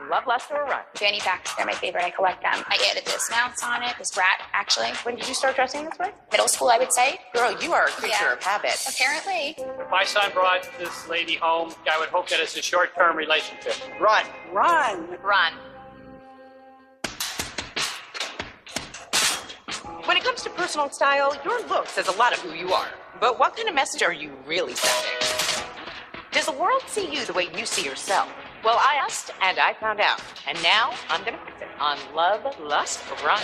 love, lust, or run? Fanny packs, they're my favorite. I collect them. I added this mouse on it, this rat, actually. When did you start dressing this way? Middle school, I would say. Girl, you are a creature of habit. Apparently. If my son brought this lady home, I would hope that it's a short-term relationship. Run. Run. When it comes to personal style, your look says a lot of who you are. But what kind of message are you really sending? Does the world see you the way you see yourself? Well, I asked, and I found out. And now, I'm going to fix it on Love, Lust, Run.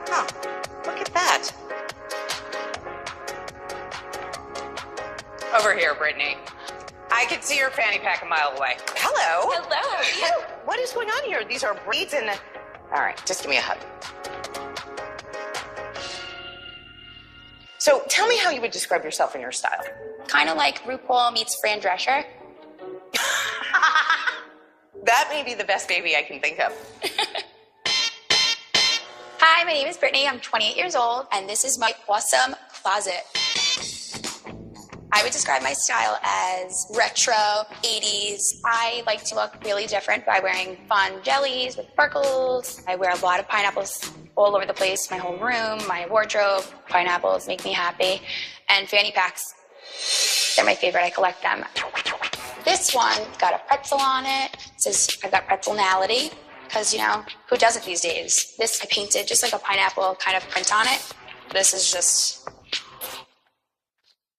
Huh. Look at that. Over here, Brittany. I could see your fanny pack a mile away. Hello. Hello. What is going on here? These are braids and... All right, just give me a hug. So tell me how you would describe yourself and your style. Kind of like RuPaul meets Fran Drescher. That may be the best baby I can think of. Hi, my name is Brittany. I'm 28 years old, and this is my awesome closet. I would describe my style as retro, 80s. I like to look really different by wearing fun jellies with sparkles. I wear a lot of pineapples all over the place, my whole room, my wardrobe. Pineapples make me happy. And fanny packs, they're my favorite. I collect them. This one's got a pretzel on it. It says I've got pretzelnality, because, you know, who doesn't these days? This I painted just like a pineapple kind of print on it. This is just...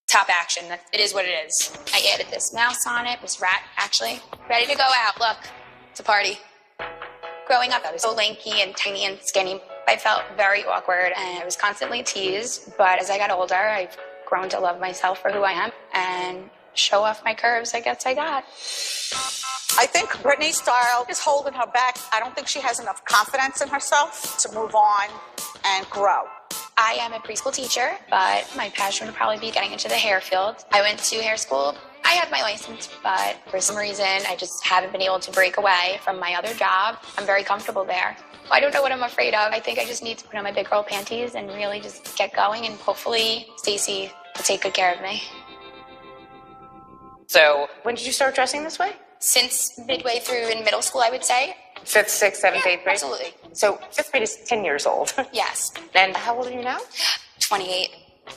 top action. It is what it is. I added this mouse on it, this rat, actually. Ready to go out. Look, it's a party. Growing up, I was so lanky and tiny and skinny. I felt very awkward, and I was constantly teased. But as I got older, I've grown to love myself for who I am and show off my curves I guess I got. I think Brittany's style is holding her back. I don't think she has enough confidence in herself to move on and grow. I am a preschool teacher, but my passion would probably be getting into the hair field. I went to hair school. I have my license, but for some reason, I just haven't been able to break away from my other job. I'm very comfortable there. I don't know what I'm afraid of. I think I just need to put on my big girl panties and really just get going, and hopefully Stacy will take good care of me. So, when did you start dressing this way? Since midway through in middle school, I would say. 5th, 6th, 7th, 8th grade? Absolutely. So, 5th grade is 10 years old. Yes. And how old are you now? 28.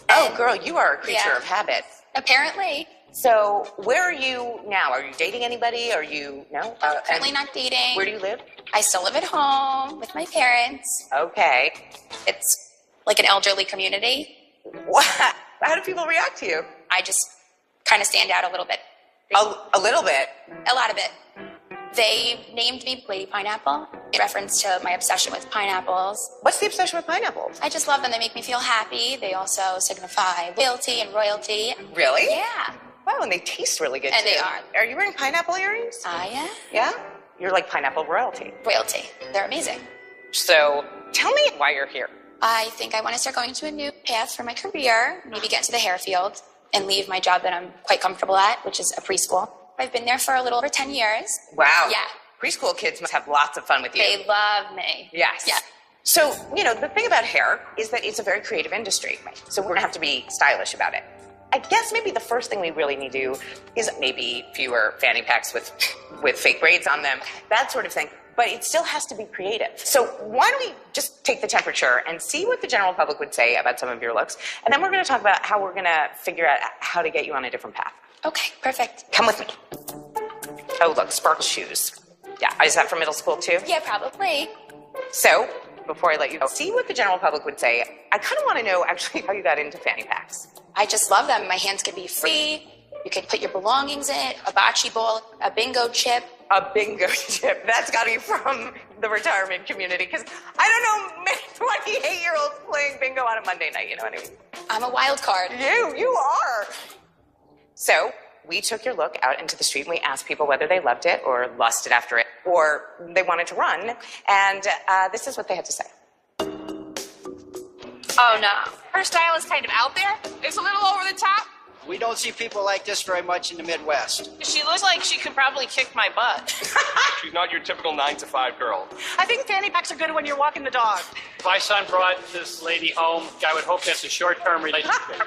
Oh, girl, you are a creature of habit. Apparently. So, where are you now? Are you dating anybody? Are you, no? Currently not dating. Where do you live? I still live at home with my parents. Okay. It's like an elderly community. What? How do people react to you? I just kind of stand out a little bit. A little bit? A lot of it. They named me Lady Pineapple in reference to my obsession with pineapples. What's the obsession with pineapples? I just love them. They make me feel happy. They also signify loyalty and royalty. Really? Yeah. Wow, and they taste really good, And too. they are. Are you wearing pineapple earrings? I am. Yeah? You're like pineapple royalty. Royalty. They're amazing. So, tell me why you're here. I think I want to start going to a new path for my career, maybe get into the hair field, and leave my job that I'm quite comfortable at, which is a preschool. I've been there for a little over 10 years. Wow. Yeah. Preschool kids must have lots of fun with you. They love me. Yes. Yeah. So, you know, the thing about hair is that it's a very creative industry. So we're going to have to be stylish about it. I guess maybe the first thing we really need to do is maybe fewer fanny packs with fake braids on them, that sort of thing. But it still has to be creative. So why don't we just take the temperature and see what the general public would say about some of your looks, and then we're going to talk about how we're going to figure out how to get you on a different path. Okay, perfect. Come with me. Oh, look, sparkle shoes. Yeah, is that from middle school too? Yeah, probably. So, before I let you go, see what the general public would say. I kind of want to know actually how you got into fanny packs. I just love them. My hands could be free. You could put your belongings in it, a bocce ball, a bingo chip. A bingo chip. That's got to be from the retirement community, because I don't know many 28-year-olds playing bingo on a Monday night, you know what I mean? I'm a wild card. You are. So, we took your look out into the street and we asked people whether they loved it or lusted after it or they wanted to run. And this is what they had to say. Oh, no. Her style is kind of out there. It's a little over the top. We don't see people like this very much in the Midwest. She looks like she could probably kick my butt. She's not your typical 9-to-5 girl. I think fanny packs are good when you're walking the dog. If my son brought this lady home, I would hope that's a short-term relationship.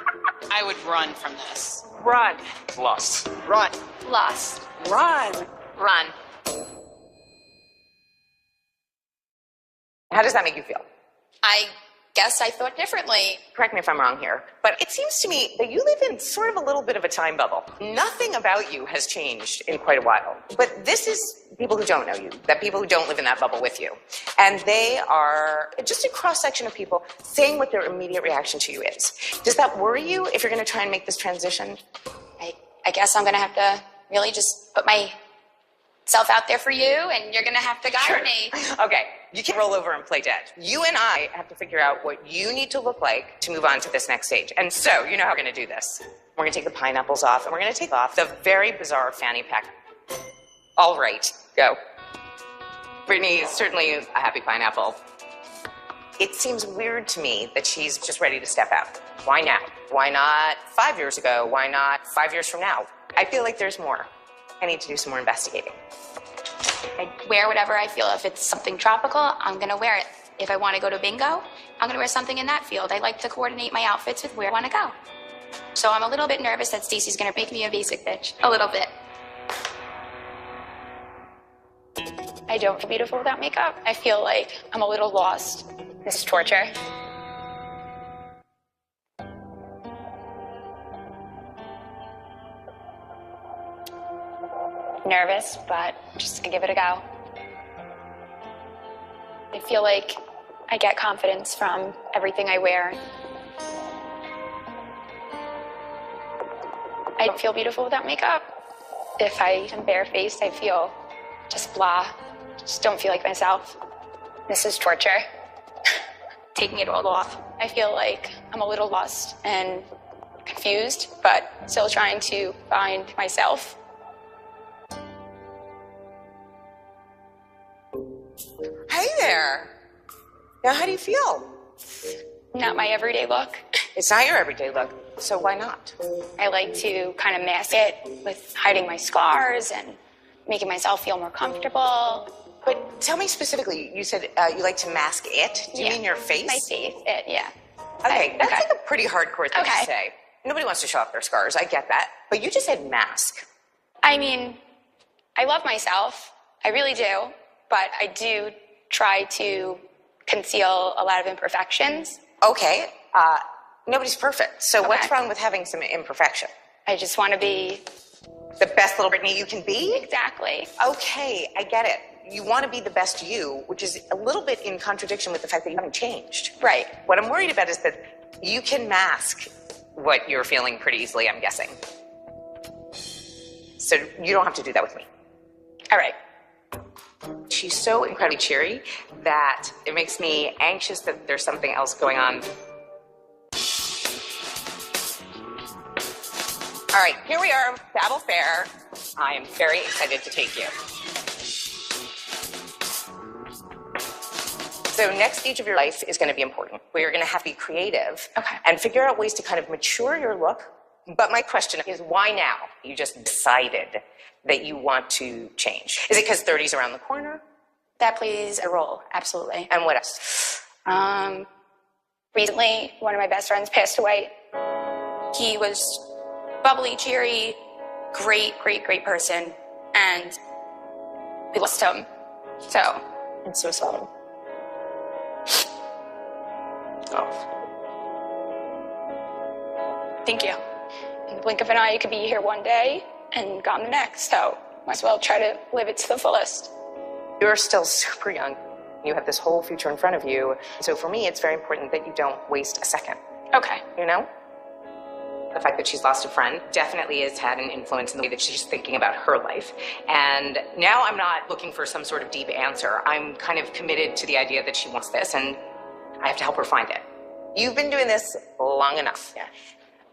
I would run from this. Run. Lust. Run. Lost. Run. Run. How does that make you feel? I guess I thought differently. Correct me if I'm wrong here, but it seems to me that you live in sort of a little bit of a time bubble. Nothing about you has changed in quite a while. But this is people who don't know you, that people who don't live in that bubble with you. And they are just a cross-section of people saying what their immediate reaction to you is. Does that worry you if you're going to try and make this transition? I guess I'm going to have to really just put myself out there for you, and you're going to have to guide me. Okay, you can't roll over and play dead. You and I have to figure out what you need to look like to move on to this next stage. And so, you know how we're going to do this. We're going to take the pineapples off, and we're going to take off the very bizarre fanny pack. All right, go. Brittany is certainly a happy pineapple. It seems weird to me that she's just ready to step out. Why now? Why not 5 years ago? Why not 5 years from now? I feel like there's more. I need to do some more investigating. I wear whatever I feel. If it's something tropical, I'm going to wear it. If I want to go to bingo, I'm going to wear something in that field. I like to coordinate my outfits with where I want to go. So I'm a little bit nervous that Stacey's going to make me a basic bitch. A little bit. I don't feel beautiful without makeup. I feel like I'm a little lost. This is torture. Nervous, but just gonna give it a go. I feel like I get confidence from everything I wear. I don't feel beautiful without makeup. If I am barefaced, I feel just blah. Just don't feel like myself. This is torture. Taking it all off. I feel like I'm a little lost and confused, but still trying to find myself. Hey there. Now, how do you feel? Not my everyday look. It's not your everyday look, so why not? I like to kind of mask it with hiding my scars and making myself feel more comfortable. But tell me specifically, you said you like to mask it. Do you mean your face? My face, yeah. Okay, that's like a pretty hardcore thing to say. Nobody wants to show off their scars, I get that. But you just said mask. I mean, I love myself. I really do. But I do try to conceal a lot of imperfections. Okay, nobody's perfect. So what's wrong with having some imperfection? I just want to be the best little Brittany you can be? Exactly. Okay, I get it. You want to be the best you, which is a little bit in contradiction with the fact that you haven't changed. Right. What I'm worried about is that you can mask what you're feeling pretty easily, I'm guessing. So you don't have to do that with me. All right. She's so incredibly cheery that it makes me anxious that there's something else going on. All right, here we are, Babel Fair. I am very excited to take you. So next stage of your life is going to be important. Where you're going to have to be creative and figure out ways to kind of mature your look. But my question is, why now? You just decided that you want to change. Is it because 30's around the corner? That plays a role, absolutely. And what else? Recently, one of my best friends passed away. He was bubbly, cheery, great person, and we lost him. So, it's so sad. Oh. Thank you. In the blink of an eye, you could be here one day and gone the next, so might as well try to live it to the fullest. You're still super young. You have this whole future in front of you. So for me, it's very important that you don't waste a second. Okay. You know? The fact that she's lost a friend definitely has had an influence in the way that she's thinking about her life. And now I'm not looking for some sort of deep answer. I'm kind of committed to the idea that she wants this, and I have to help her find it. You've been doing this long enough. Yeah.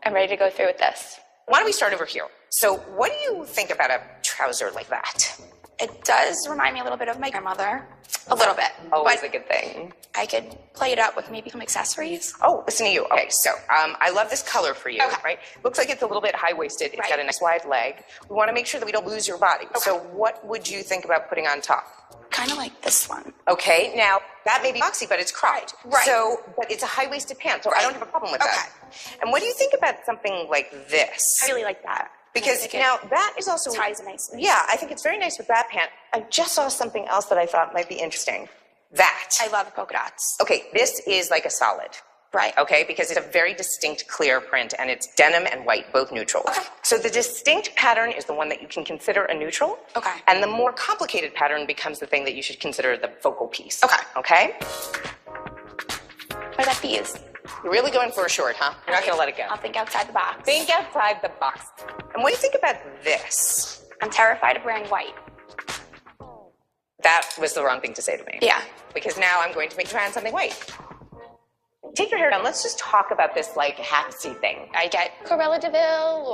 I'm ready to go through with this. Why don't we start over here? So what do you think about a trouser like that? It does remind me a little bit of my grandmother. A little bit. Always But a good thing. I could play it up with maybe some accessories. Oh, listen to you. Okay, so I love this color for you, Okay. right? Looks like it's a little bit high-waisted. It's Right. got a nice wide leg. We want to make sure that we don't lose your body. Okay. So what would you think about putting on top? Kind of like this one. Okay, now that may be boxy, but it's cropped. Right. So, but it's a high-waisted pant, so I don't have a problem with that. And what do you think about something like this? I really like that. Because I think it now that is also ties nicely. Yeah, I think it's very nice with that pant. I just saw something else that I thought might be interesting. That. I love polka dots. Okay, this is like a solid. Right. Okay, because it's a very distinct clear print and it's denim and white, both neutral. Okay. So the distinct pattern is the one that you can consider a neutral. Okay. And the more complicated pattern becomes the thing that you should consider the focal piece. Okay. Okay? What about these? You're really going for a short, huh? You're not going to let it go. I'll think outside the box. Think outside the box. And what do you think about this? I'm terrified of wearing white. That was the wrong thing to say to me. Yeah. Because now I'm going to make you try on something white. Take your hair down. Let's just talk about this like half-see thing. I get Cruella de Vil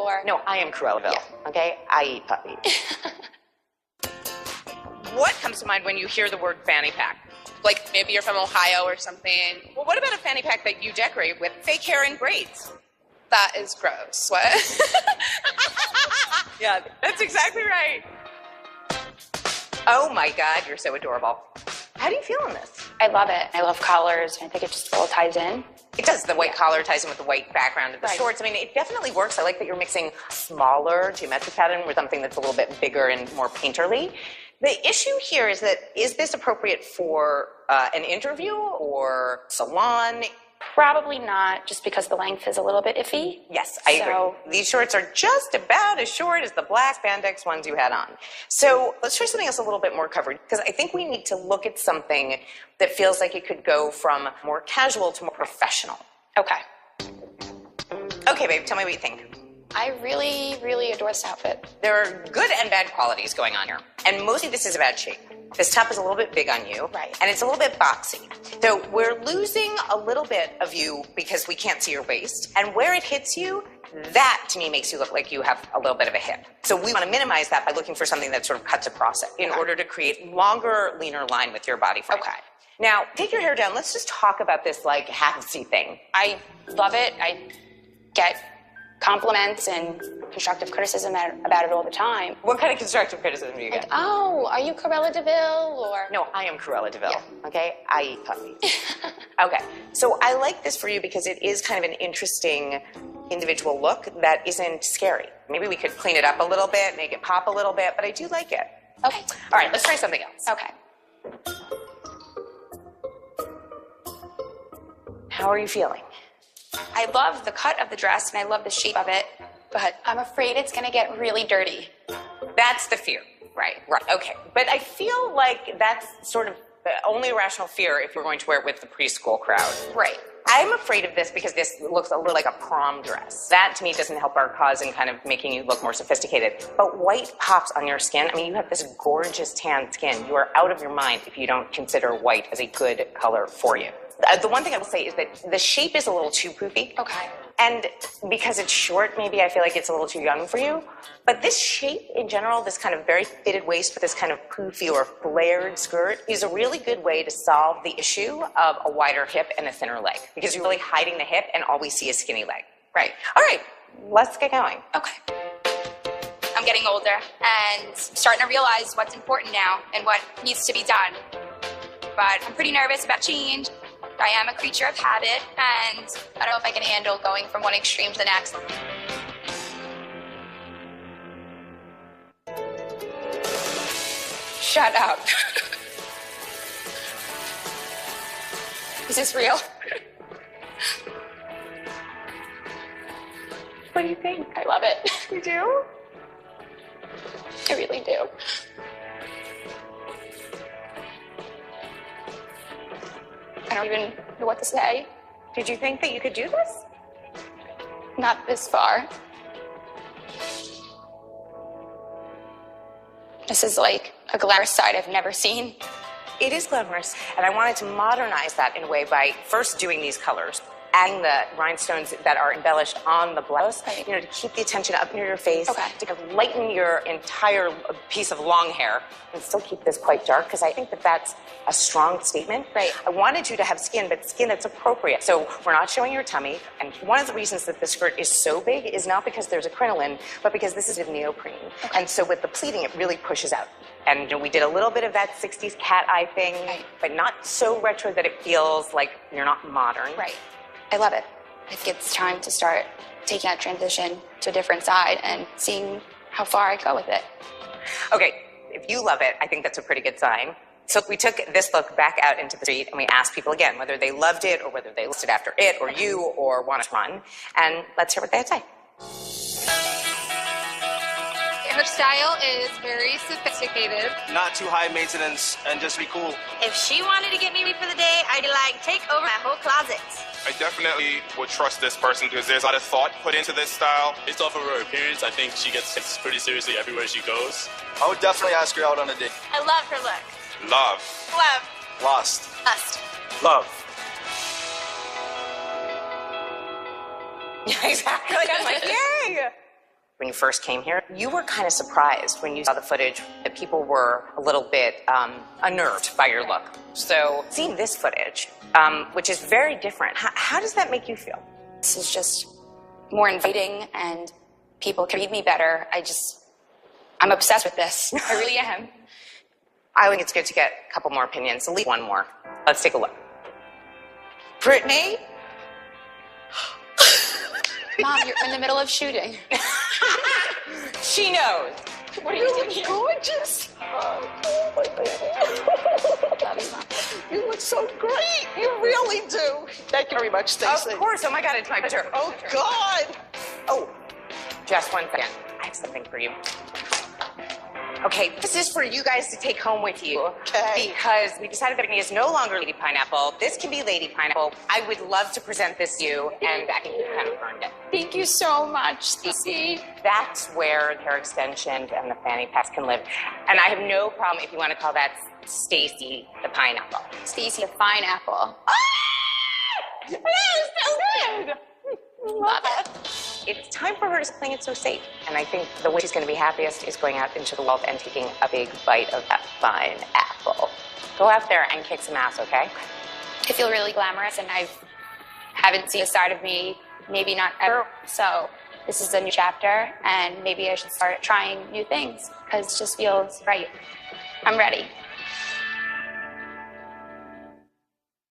or... No, I am Cruellaville, okay? I eat puppies. What comes to mind when you hear the word fanny pack? Like maybe you're from Ohio or something. Well, what about a fanny pack that you decorate with fake hair and braids? That is gross. What? Yeah, that's exactly right. Oh my God, you're so adorable. How do you feel on this? I love it. I love colors. I think it just all ties in. It does. The white collar ties in with the white background of the Right. shorts. I mean, it definitely works. I like that you're mixing smaller geometric pattern with something that's a little bit bigger and more painterly. The issue here is that, is this appropriate for an interview or salon? Probably not, just because the length is a little bit iffy. Yes, I So- agree. These shorts are just about as short as the black spandex ones you had on. So let's try something else a little bit more covered, because I think we need to look at something that feels like it could go from more casual to more professional. Okay. Okay, babe, tell me what you think. I really, really adore this outfit. There are good and bad qualities going on here, and mostly this is about shape. This top is a little bit big on you, Right. and it's a little bit boxy. So we're losing a little bit of you because we can't see your waist, and where it hits you, that to me makes you look like you have a little bit of a hip. So we want to minimize that by looking for something that sort of cuts across it in order to create longer, leaner line with your body frame. Okay. Now, take your hair down. Let's just talk about this like half-see thing. I love it. I get compliments and constructive criticism about it all the time. What kind of constructive criticism do you Like, get? oh, are you Cruella de Vil? Or No, I am Cruella de Vil, okay? I eat puppies. Okay, so I like this for you because it is kind of an interesting individual look that isn't scary. Maybe we could clean it up a little bit, make it pop a little bit, but I do like it. Okay. All right, let's try something else. Okay. How are you feeling? I love the cut of the dress and I love the shape of it, but I'm afraid it's going to get really dirty. That's the fear. Right. Right, okay. But I feel like that's sort of the only rational fear if we're going to wear it with the preschool crowd. Right. I'm afraid of this because this looks a little like a prom dress. That, to me, doesn't help our cause in kind of making you look more sophisticated. But white pops on your skin. I mean, you have this gorgeous tan skin. You are out of your mind if you don't consider white as a good color for you. The one thing I will say is that the shape is a little too poofy. Okay. And because it's short, maybe I feel like it's a little too young for you. But this shape in general, this kind of very fitted waist with this kind of poofy or flared skirt is a really good way to solve the issue of a wider hip and a thinner leg. Because you're really hiding the hip and all we see is skinny leg. Right. All right, let's get going. Okay. I'm getting older and starting to realize what's important now and what needs to be done. But I'm pretty nervous about change. I am a creature of habit, and I don't know if I can handle going from one extreme to the next. Shut up. Is this real? What do you think? I love it. You do? I really do. I don't even know what to say. Did you think that you could do this? Not this far. This is like a glamorous side I've never seen. It is glamorous, and I wanted to modernize that in a way by first doing these colors adding the rhinestones that are embellished on the blouse, Right. to keep the attention up near your face, Okay. to kind of lighten your entire piece of long hair and still keep this quite dark, because I think that that's a strong statement. Right. I wanted you to have skin, but skin that's appropriate. So we're not showing your tummy. And one of the reasons that the skirt is so big is not because there's a crinoline, but because this is a neoprene. Okay. And so with the pleating, it really pushes out. And we did a little bit of that 60s cat eye thing, Right. but not so retro that it feels like you're not modern. Right. I love it. I think it's time to start taking that transition to a different side and seeing how far I go with it. Okay, if you love it, I think that's a pretty good sign. So we took this look back out into the street and we asked people again whether they loved it or whether they listed after it or you or want to run. And let's hear what they had to say. Her style is very sophisticated. Not too high maintenance and just be cool. If she wanted to get me ready for the day, I'd take over my whole closet. I definitely would trust this person because there's a lot of thought put into this style. Based off of her appearance, I think she gets pretty seriously everywhere she goes. I would definitely ask her out on a date. I love her look. Love. Love. Lost. Lust. Love. Exactly. I'm like, yay! When you first came here, you were kind of surprised when you saw the footage that people were a little bit unnerved by your look. So seeing this footage, which is very different, how does that make you feel? This is just more inviting and people can read me better. I'm obsessed with this. I really am. I think it's good to get a couple more opinions, at least one more. Let's take a look. Brittany, Mom, you're in the middle of shooting. She knows. What are you doing here? gorgeous. Oh my God. Love you, Mom. You look so great. You really do. Thank you very much, Stacey. Of course. Oh my God, it's my pleasure. Oh, God. Oh, just one second. I have something for you. Okay, this is for you guys to take home with you. Okay. Because we decided that it is no longer Lady Pineapple. This can be Lady Pineapple. I would love to present this to you, and I think you kind of earned it. Thank you so much, Stacey. That's where the hair extension and the fanny packs can live. And I have no problem if you want to call that Stacy the Pineapple. Stacey, a fine apple. That is so good! Love it. It's time for her to playing it so safe. And I think the way she's going to be happiest is going out into the world and taking a big bite of that fine apple. Go out there and kick some ass, okay? I feel really glamorous and I haven't seen a side of me, maybe not ever. So this is a new chapter and maybe I should start trying new things because it just feels right. I'm ready.